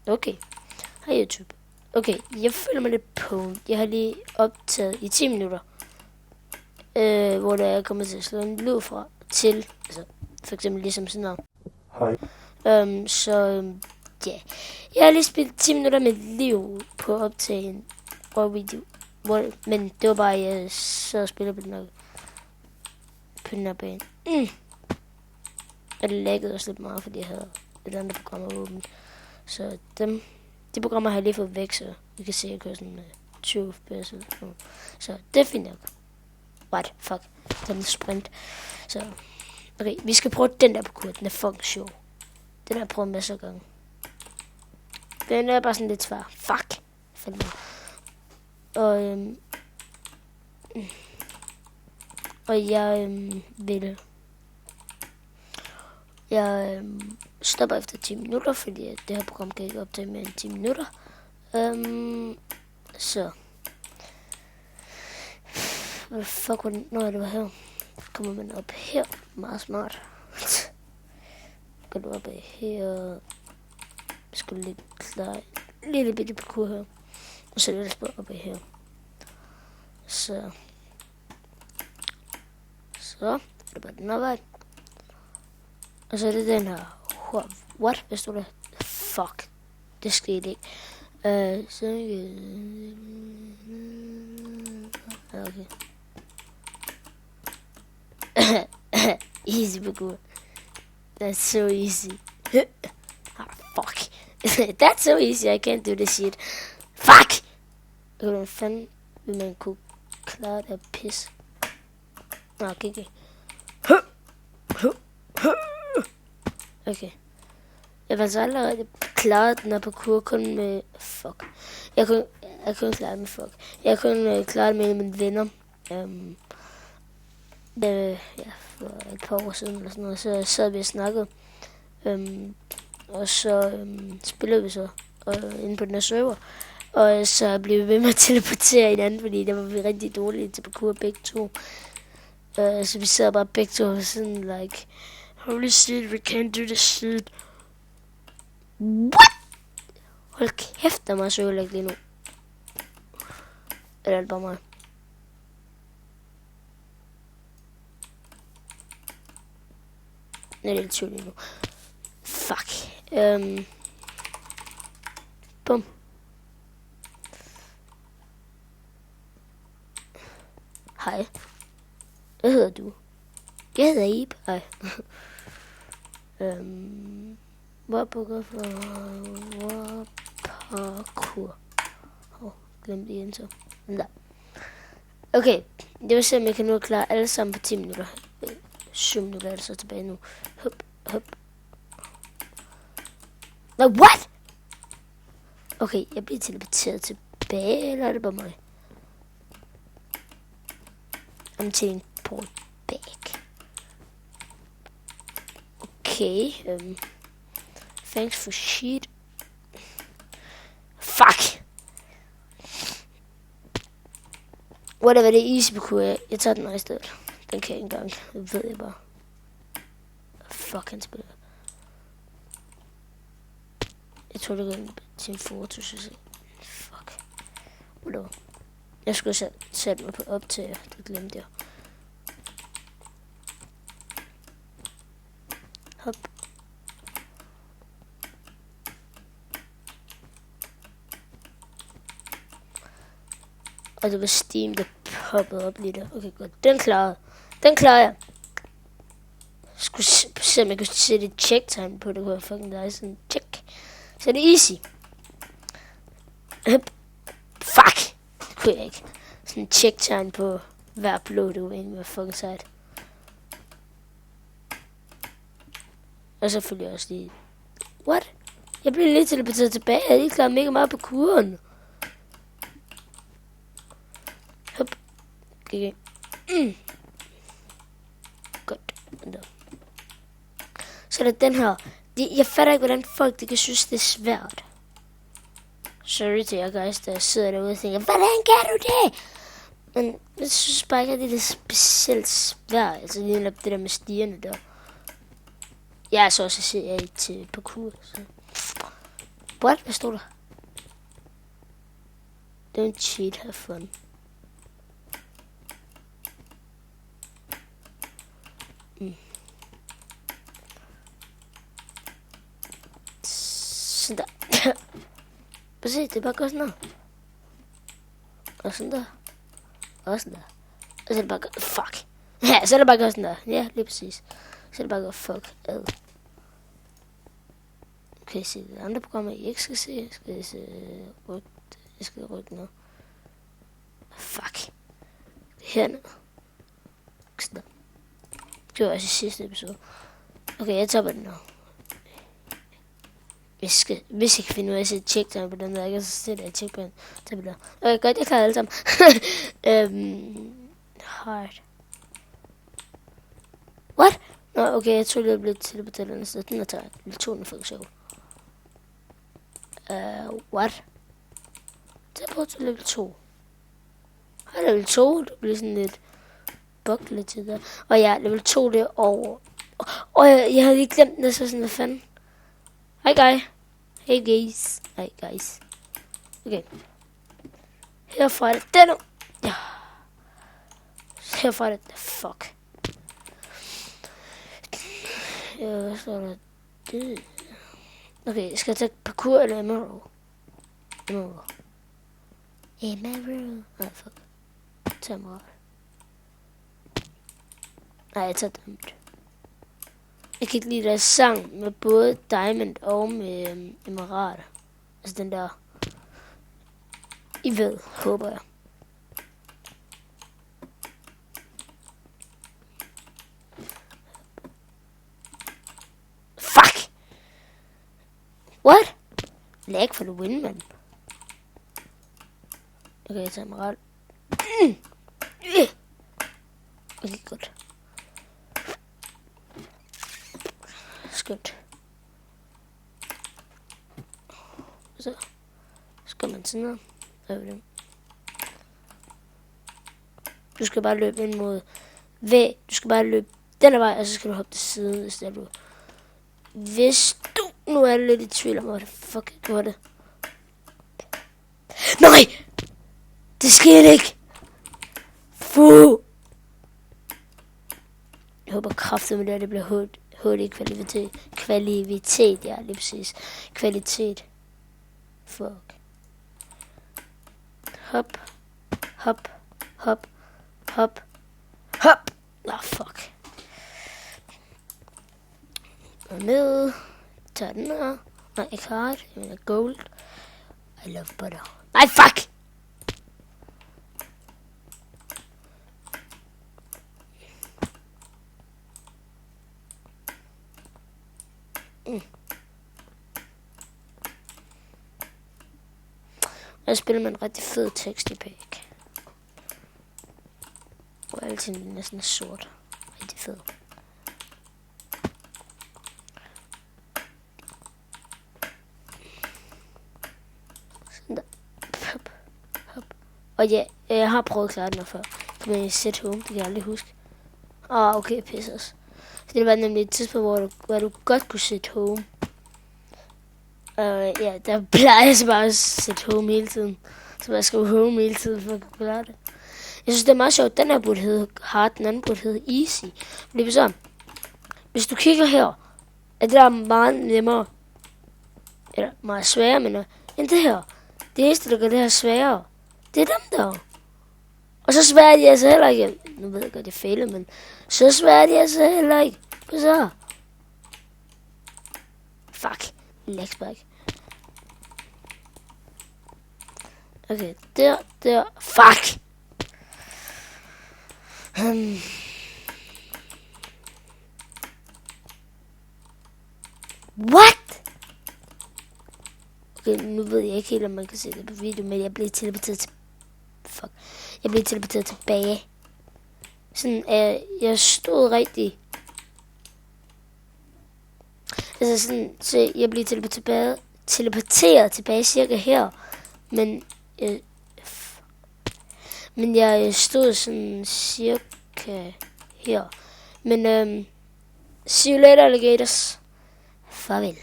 Okay. Hej YouTube. Okay, jeg føler mig lidt på. Jeg har lige optaget i 10 minutter. Hvor der er kommet til at slå en lyd fra til. Altså, for eksempel ligesom sådan noget. Hej. Ja. Jeg har lige spillet 10 minutter med liv på optagen og video. Men det var bare, at jeg sad og spillede på den her bane. Og det laggede også lidt meget, fordi jeg havde et andet program åbent. Så de programmer har jeg lige fået væk, så vi kan se, at jeg kører sådan 20 fps. Så det er fint nok. What? Fuck. Den er sprint. Så, okay, vi skal prøve den der parkour. Den er fucking sjov. Den har jeg prøvet masser af gange. Den er bare sådan lidt svær. Fuck. Og jeg vil... Jeg stopper efter 10 minutter, fordi det her program kan ikke optage mere end 10 minutter. Så. Hvad fuck var det? Nå, det var her. Kommer man op her. Meget smart. Går du op af her. Jeg skulle lige klare en lille bitte parkour her. Og så er det bare op af her. Så er det bare den her vej. Og så er det den her. What? Hvad står der? Fuck. Det skete ikke. Så... Okay. Easy parkour. That's so easy. Fuck. That's so easy. I can't do this shit. Fuck! Okay, hvordan fanden vil man kunne klare det her pis? Okay. Okay. Jeg var altså allerede klaret den her parkour kun med... Fuck. Jeg kunne klare det med fuck. Jeg kunne klare det med mine venner. For et par år siden eller sådan noget. Så sad vi og snakkede. Og så spillede vi så inde på den her server. Og så blev vi ved med at teleportere hinanden, fordi der var vi rigtig dårlige til parkour begge to. Så vi sad bare begge to sådan like... Holy shit, we can't do this shit. What? Hold kæft, der er meget søgelæg lige nu. Eller er det bare mig? Nej, det er lidt søgt lige nu. Fuck. Bum. Hej. Hvad hedder du? Jeg hedder Ib. Hej. Parkour. Glem det igen så. Nej. Okay, det vil se, om jeg kan nu klare alle sammen på 10 minutter. 7 minutter er det så tilbage nu. Hop. Nå, what? Okay, jeg bliver teleporteret tilbage, eller er det bare mig? I'm teleported back. Okay, thanks for shit. Fuck! Whatever, det er easy parkour. Jeg tager den her i stedet. Den kan jeg ikke engang. Det ved jeg bare. Fuck, han spiller. Jeg tror, det går ind til en foto, så fuck. Whatever. Jeg skulle sætte mig på optager. Det glemte jeg. Hop. Og det var Steam, der poppede op lige der. Okay, godt. Den klarer jeg. Skulle se, om jeg kunne sætte et check-tegn på det. Kunne jeg fucking dig sådan check. Så det er easy. Fuck. Det kunne jeg ikke. Sådan et check-tegn på hver blå, det var egentlig var fucking sejt. Og så følger jeg også lige... What? Jeg blev lidt teleporteret tilbage. Jeg havde ikke klaret mega meget på kuren. Hop. Okay. Godt. Så er der den her. Jeg fatter ikke, hvordan folk de kan synes, det er svært. Sorry til jer guys, der sidder derude og tænker, hvordan kan du det? Men jeg synes bare ikke, at det er specielt svært. Altså lige det der med stierne der. Jeg er så også CA til parkour. Så. What? Hvad stod der? Don't cheat, have fun. Sådan der. Prøv se, det er bare godt sådan der. Og sådan der. Og sådan der. Og så er det bare godt. Fuck. Ja, så er det bare godt sådan der. Ja, lige præcis. Så er det bare godt fuck ad. Okay, se det andre programmer, I ikke skal se. Jeg skal rykke noget. Fuck. Hernede. Sådan der. Det var også i sidste episode. Okay, jeg topper den nu. Hvis jeg kan finde ud af at sætte checkdown på den der, så sætter jeg checkdown på den der. Okay, godt, jeg klarer alle sammen. Hard. What? Nå, okay, jeg tror, det blev teleporteret den sted. Den er taget. Level 2 er fucking sjov. What? Teleport til level 2. Har level 2? Det bliver sådan lidt buglet til der. Og ja, level 2 det er over. Og jeg havde lige glemt det, så sådan, hvad fanden. Hej guy. Hey guys. Hej guys. Okay. Herfra er det den. Ja. Herfra er det fuck. Ja, så er der det. Okay, skal jeg tage parkour eller emerald? Emerald. Nej, fuck. Tag emerald. Nej, jeg tager dømt. Jeg kan ikke lide deres sang med både diamond og med emerald. Altså den der. I ved, håber jeg. Fuck! What? Lag for the win, man. Okay, jeg tager emerald. Okay, godt. Skønt. Så skal man sådan noget. Du skal bare løbe ind mod væg. Du skal bare løbe den her vej, og så skal du hoppe til siden, i stedet du. Hvis du nu er lidt i tvivl om, hvor det fuck jeg gjorde det. Nej! Det skete ikke! Fu! Jeg håber kraftigt med det bliver HD kvalitet, ja, lige præcis. Kvalitet. Fuck. Hop. Hop. Hop. Hop. Hop. Nå, fuck. Og ned. Tag den her. Nej, ikke hard. Jeg mener gold. I love butter. Nej, fuck! Jeg spiller med en rigtig fed texture pack. Og alting er næsten sort. Rigtig fed. Sådan der. Hop. Hop. Og ja, jeg har prøvet at klare den før. Men set home, det kan jeg aldrig huske. Okay, pisses. Det var nemlig et tidspunkt, hvor du godt kunne sætte home. Ja, der plejer jeg så bare at sætte home hele tiden. Så bare skrive home hele tiden, for at kunne klare det. Jeg synes, det er meget sjovt. Den her burde hedde hard, den anden burde hedde easy. Fordi så, hvis du kigger her, er det der meget nemmere, eller meget sværere, men end det her. Det eneste, der gør det her sværere, det er dem der. Og så sværer de altså heller ikke. Nu ved jeg godt, jeg fejler, men så sværer de altså heller ikke. Hvad så? Fuck. Legsback. Okay, der. Fuck! What? Okay, nu ved jeg ikke helt, om man kan se det på video, men jeg blev teleporteret til... Fuck. Jeg blev teleporteret tilbage. Sådan, jeg stod rigtig... Altså sådan, så jeg blev teleporteret tilbage cirka her. Men jeg stod sådan cirka her. Men see you later, alligators. Farvel.